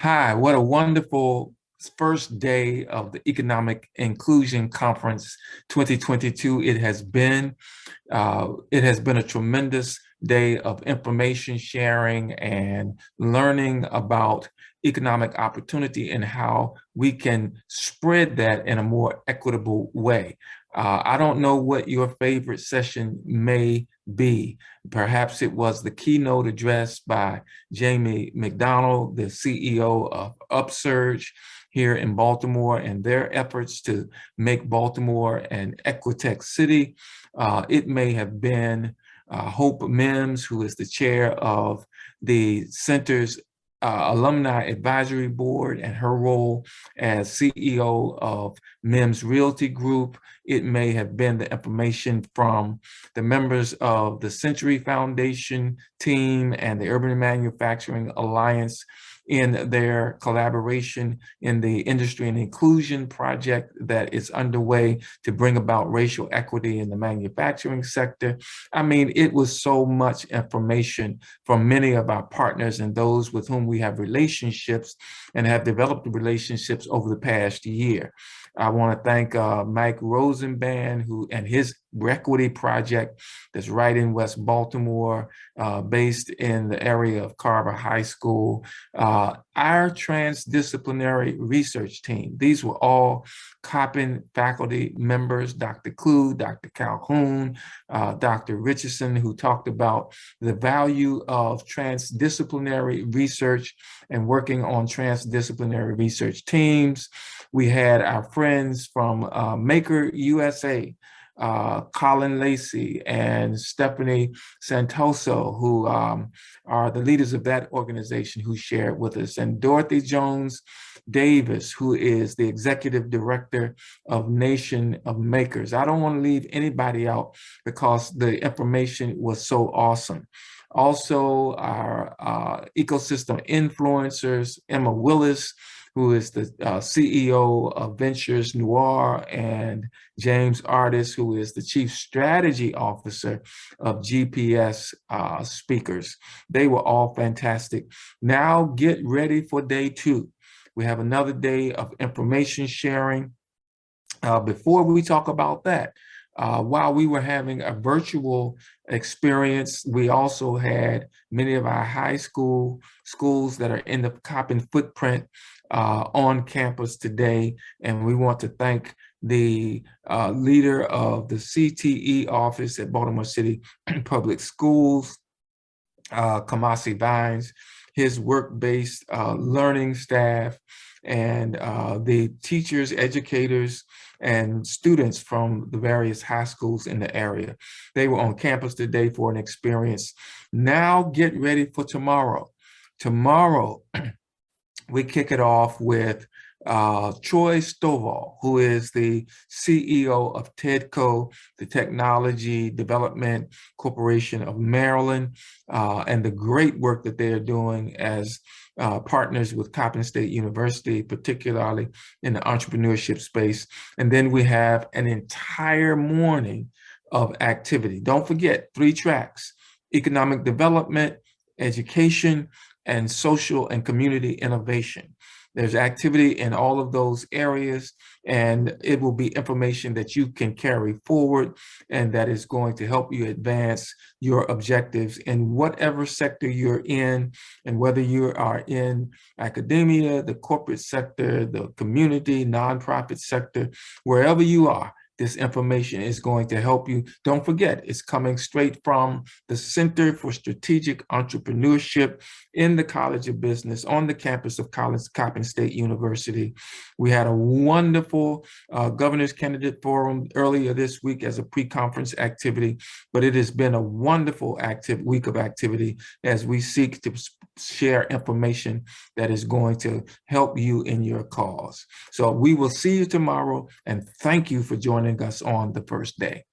Hi, what a wonderful first day of the Economic Inclusion Conference 2022. It has been a tremendous day of information sharing and learning about economic opportunity and how we can spread that in a more equitable way. I don't know what your favorite session may be. Perhaps it was the keynote address by Jamie McDonald, the CEO of Upsurge here in Baltimore, and their efforts to make Baltimore an Equitech city. It may have been Hope Mims, who is the chair of the center's Alumni Advisory Board and her role as CEO of Mims Realty Group. It may have been the information from the members of the Century Foundation team and the Urban Manufacturing Alliance in their collaboration in the Industry and Inclusion Project that is underway to bring about racial equity in the manufacturing sector. I mean, it was so much information from many of our partners and those with whom we have relationships and have developed relationships over the past year. I want to thank Mike Rosenband, who and his Equity Project that's right in West Baltimore, based in the area of Carver High School. Our transdisciplinary research team, these were all Coppin faculty members, Dr. Clue, Dr. Calhoun, Dr. Richardson, who talked about the value of transdisciplinary research and working on transdisciplinary research teams. We had our friends from Maker USA, Colin Lacey and Stephanie Santoso, who are the leaders of that organization, who shared with us, and Dorothy Jones Davis, who is the executive director of Nation of Makers. I don't want to leave anybody out because the information was so awesome. Also, our ecosystem influencers, Emma Willis, who is the CEO of Ventures Noir, and James Artis, who is the Chief Strategy Officer of GPS Speakers. They were all fantastic. Now get ready for day two. We have another day of information sharing. Before we talk about that, while we were having a virtual experience, we also had many of our high schools that are in the Coppin footprint on campus today. And we want to thank the leader of the CTE office at Baltimore City Public Schools, Kamasi Vines, his work-based learning staff, and the teachers, educators, and students from the various high schools in the area. They were on campus today for an experience. Now get ready for tomorrow. Tomorrow, we kick it off with Troy Stovall, who is the CEO of TEDCO, the Technology Development Corporation of Maryland, and the great work that they are doing as partners with Coppin State University, particularly in the entrepreneurship space. And then we have an entire morning of activity. Don't forget, 3 tracks: economic development, education, and social and community innovation. There's activity in all of those areas, and it will be information that you can carry forward and that is going to help you advance your objectives in whatever sector you're in, and whether you are in academia, the corporate sector, the community, nonprofit sector, wherever you are. This information is going to help you. Don't forget, it's coming straight from the Center for Strategic Entrepreneurship in the College of Business on the campus of Coppin State University. We had a wonderful governor's candidate forum earlier this week as a pre-conference activity, but it has been a wonderful week of activity as we seek to share information that is going to help you in your cause. So we will see you tomorrow, and thank you for joining us on the first day.